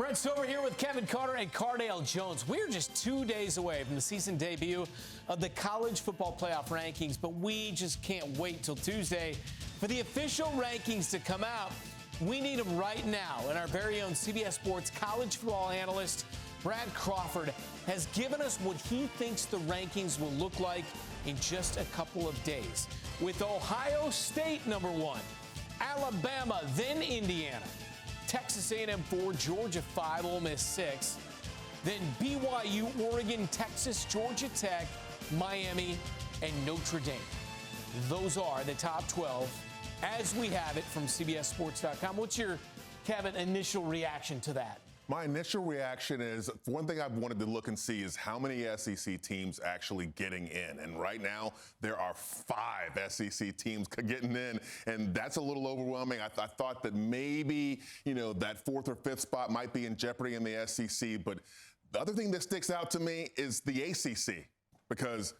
Brent Stover here with Kevin Carter and Cardale Jones. We're just 2 days away from the season debut of the college football playoff rankings, but we just can't wait till Tuesday for the official rankings to come out. We need them right now, and our very own CBS Sports college football analyst, Brad Crawford, has given us what he thinks the rankings will look like in just a couple of days. With Ohio State number 1, Alabama, then Indiana, Texas A&M 4, Georgia 5, Ole Miss 6. Then BYU, Oregon, Texas, Georgia Tech, Miami, and Notre Dame. Those are the top 12 as we have it from CBSSports.com. What's your, Kevin, initial reaction to that? My initial reaction is, one thing I've wanted to look and see is how many SEC teams actually getting in. And right now, there are 5 SEC teams getting in, and that's a little overwhelming. I thought that maybe, that 4th or 5th spot might be in jeopardy in the SEC. But the other thing that sticks out to me is the ACC, because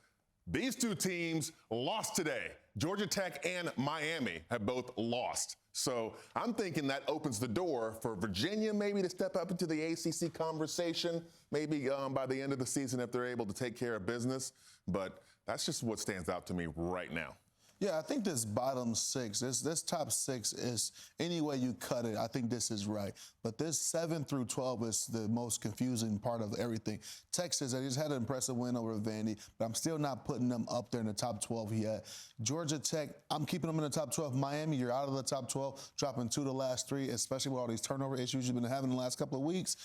these 2 teams lost today. Georgia Tech and Miami have both lost. So I'm thinking that opens the door for Virginia maybe to step up into the ACC conversation, maybe by the end of the season if they're able to take care of business. But that's just what stands out to me right now. Yeah, I think this bottom 6, this top 6 is, any way you cut it, I think this is right. But this 7 through 12 is the most confusing part of everything. Texas, they just had an impressive win over Vandy, but I'm still not putting them up there in the top 12 yet. Georgia Tech, I'm keeping them in the top 12. Miami, you're out of the top 12, dropping 2 the last 3, especially with all these turnover issues you've been having the last couple of weeks.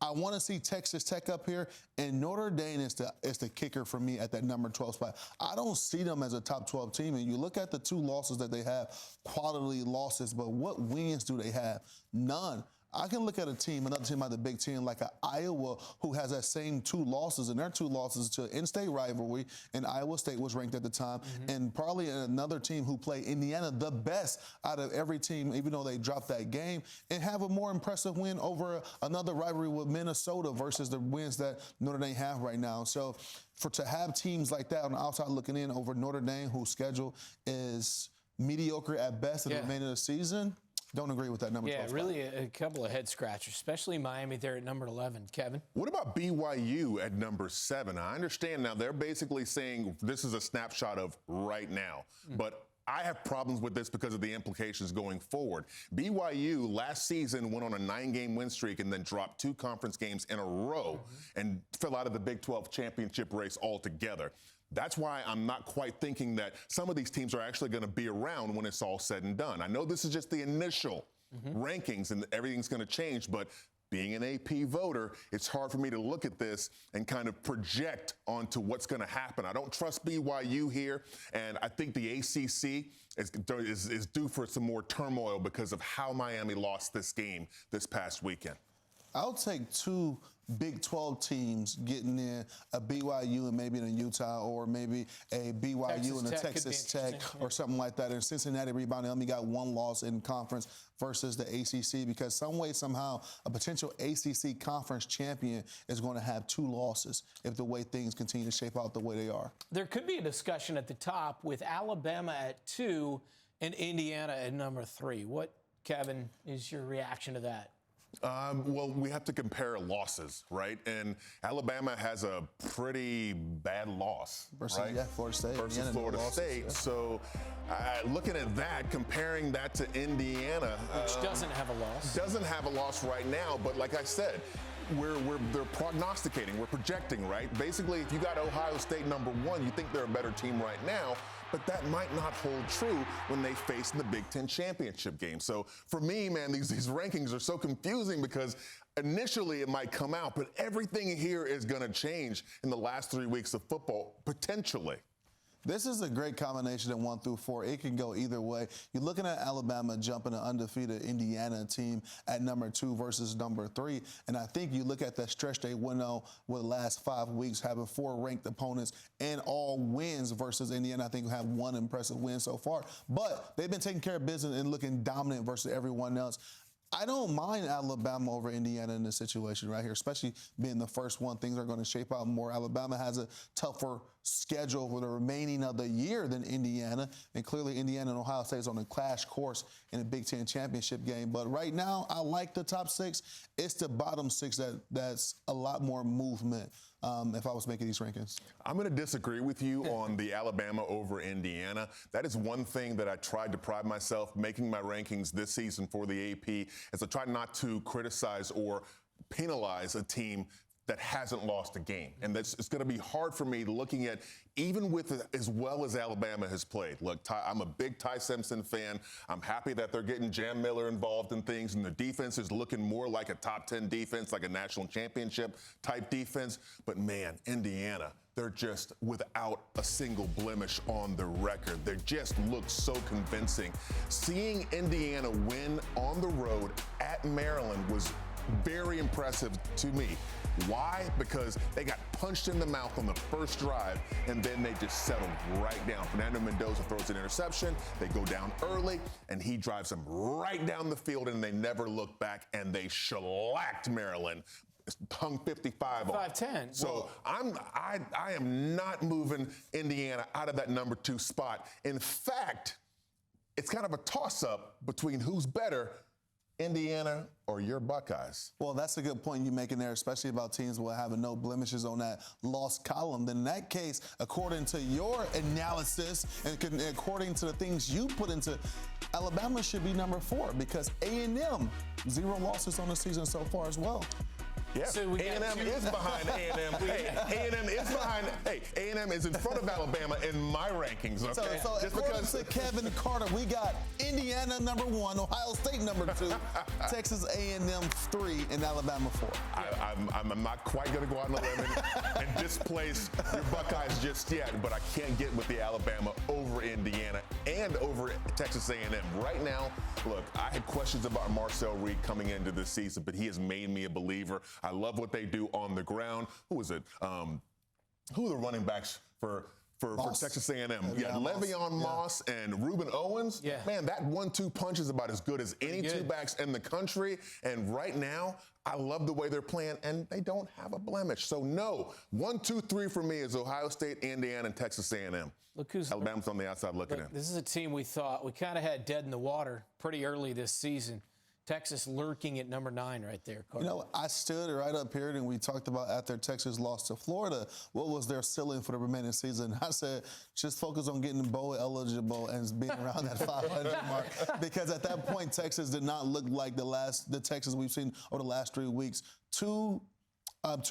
I want to see Texas Tech up here, and Notre Dame is the kicker for me at that number 12 spot. I don't see them as a top 12 team, and you look at the 2 losses that they have, quality losses, but what wins do they have? None. I can look at another team out the Big Ten, like Iowa, who has that same 2 losses, and their 2 losses to in-state rivalry, and Iowa State was ranked at the time, and probably another team who played Indiana the best out of every team, even though they dropped that game, and have a more impressive win over another rivalry with Minnesota versus the wins that Notre Dame have right now. So to have teams like that on the outside looking in over Notre Dame, whose schedule is mediocre at best at the remainder of the season, don't agree with that number 12 spot. Really a couple of head scratchers, especially Miami there at number 11. Kevin? What about BYU at number 7? I understand now they're basically saying this is a snapshot of right now, but I have problems with this because of the implications going forward. BYU last season went on a 9-game win streak and then dropped 2 conference games in a row and fell out of the Big 12 championship race altogether. That's why I'm not quite thinking that some of these teams are actually going to be around when it's all said and done. I know this is just the initial rankings and everything's going to change, but being an AP voter, it's hard for me to look at this and kind of project onto what's going to happen. I don't trust BYU here, and I think the ACC is due for some more turmoil because of how Miami lost this game this past weekend. I'll take 2 Big 12 teams getting in, a BYU and maybe in Utah, or maybe a BYU and a Texas Tech or something like that. And Cincinnati rebounding, only got 1 loss in conference versus the ACC, because some way, somehow, a potential ACC conference champion is going to have 2 losses if the way things continue to shape out the way they are. There could be a discussion at the top with Alabama at 2 and Indiana at number 3. What, Kevin, is your reaction to that? Well, we have to compare losses, right? And Alabama has a pretty bad loss, versus, right? Yeah, Florida State. Versus Florida State. Yeah. So looking at that, comparing that to Indiana. Which doesn't have a loss. Doesn't have a loss right now, but like I said, they're prognosticating, we're projecting, right? Basically, if you got Ohio State number 1, you think they're a better team right now, but that might not hold true when they face the Big Ten championship game. So for me, man, these rankings are so confusing because initially it might come out, but everything here is going to change in the last 3 weeks of football, potentially. This is a great combination at 1 through 4. It can go either way. You're looking at Alabama jumping an undefeated Indiana team at number 2 versus number 3. And I think you look at that stretch they went on with the last 5 weeks, having 4 ranked opponents and all wins versus Indiana. I think we have 1 impressive win so far. But they've been taking care of business and looking dominant versus everyone else. I don't mind Alabama over Indiana in this situation right here, especially being the first one. Things are going to shape out more. Alabama has a tougher schedule for the remaining of the year than Indiana. And clearly Indiana and Ohio State is on a clash course in a Big Ten championship game. But right now, I like the top 6. It's the bottom 6 that's a lot more movement if I was making these rankings. I'm going to disagree with you on the Alabama over Indiana. That is one thing that I tried to pride myself making my rankings this season for the AP, is I tried not to criticize or penalize a team that hasn't lost a game. And it's going to be hard for me looking at, even with as well as Alabama has played. Look, I'm a big Ty Simpson fan. I'm happy that they're getting Jam Miller involved in things, and the defense is looking more like a top 10 defense, like a national championship type defense. But man, Indiana, they're just without a single blemish on the record. They just look so convincing. Seeing Indiana win on the road at Maryland was very impressive to me. Why? Because they got punched in the mouth on the first drive, and then they just settled right down. Fernando Mendoza throws an interception. They go down early, and he drives them right down the field, and they never look back, and they shellacked Maryland. Hung 55 on. 5-10. So I am not moving Indiana out of that number 2 spot. In fact, it's kind of a toss-up between who's better, Indiana or your Buckeyes. Well, that's a good point you're making there, especially about teams will having no blemishes on that loss column. Then in that case, according to your analysis and according to the things you put into, Alabama should be number 4 because A&M, 0 losses on the season so far as well. Yeah, so A&M is behind A&M. Hey, A&M is behind. Hey, A&M is in front of Alabama in my rankings. Okay. So just according to Kevin Carter, we got Indiana number 1, Ohio State number 2, Texas A&M 3, and Alabama 4. I'm not quite going to go out on a limb and displace your Buckeyes just yet, but I can't get with the Alabama over Indiana and over Texas A&M. Right now, look, I had questions about Marcel Reed coming into this season, but he has made me a believer. I love what they do on the ground. Who is it? Who are the running backs for Texas A&M? Yeah, Le'Veon Moss and Reuben Owens. Yeah. Man, that 1-2 punch is about as good as any 2 backs in the country. And right now, I love the way they're playing, and they don't have a blemish. So no, 1, 2, 3 for me is Ohio State, Indiana, and Texas A&M. Look who's Alabama's on the outside looking in. This is a team we thought we kind of had dead in the water pretty early this season. Texas lurking at number 9 right there, Carter. You know, I stood right up here and we talked about after Texas lost to Florida, what was their ceiling for the remaining season? I said, just focus on getting bowl eligible and being around that 500 mark. Because at that point, Texas did not look like the Texas we've seen over the last 3 weeks. 2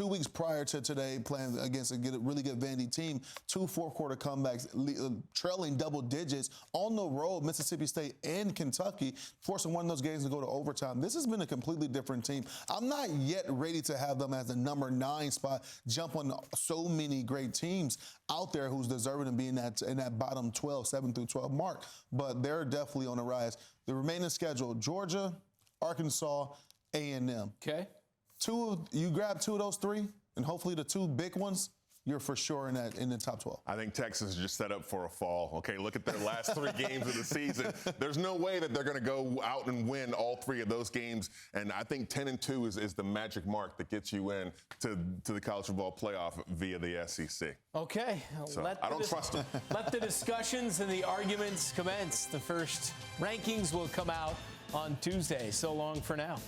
weeks prior to today, playing against a really good Vandy team, 2 fourth-quarter comebacks, trailing double digits on the road, Mississippi State and Kentucky, forcing one of those games to go to overtime. This has been a completely different team. I'm not yet ready to have them as the number 9 spot, jump on so many great teams out there who's deserving of being in that bottom 12, 7 through 12 mark, but they're definitely on the rise. The remaining schedule, Georgia, Arkansas, A&M. Okay. You grab 2 of those 3, and hopefully the 2 big ones, you're for sure in the top 12. I think Texas is just set up for a fall. Okay, look at their last 3 games of the season. There's no way that they're going to go out and win all 3 of those games. And I think 10-2 is the magic mark that gets you in to the college football playoff via the SEC. Okay. So I don't trust them. Let the discussions and the arguments commence. The first rankings will come out on Tuesday. So long for now.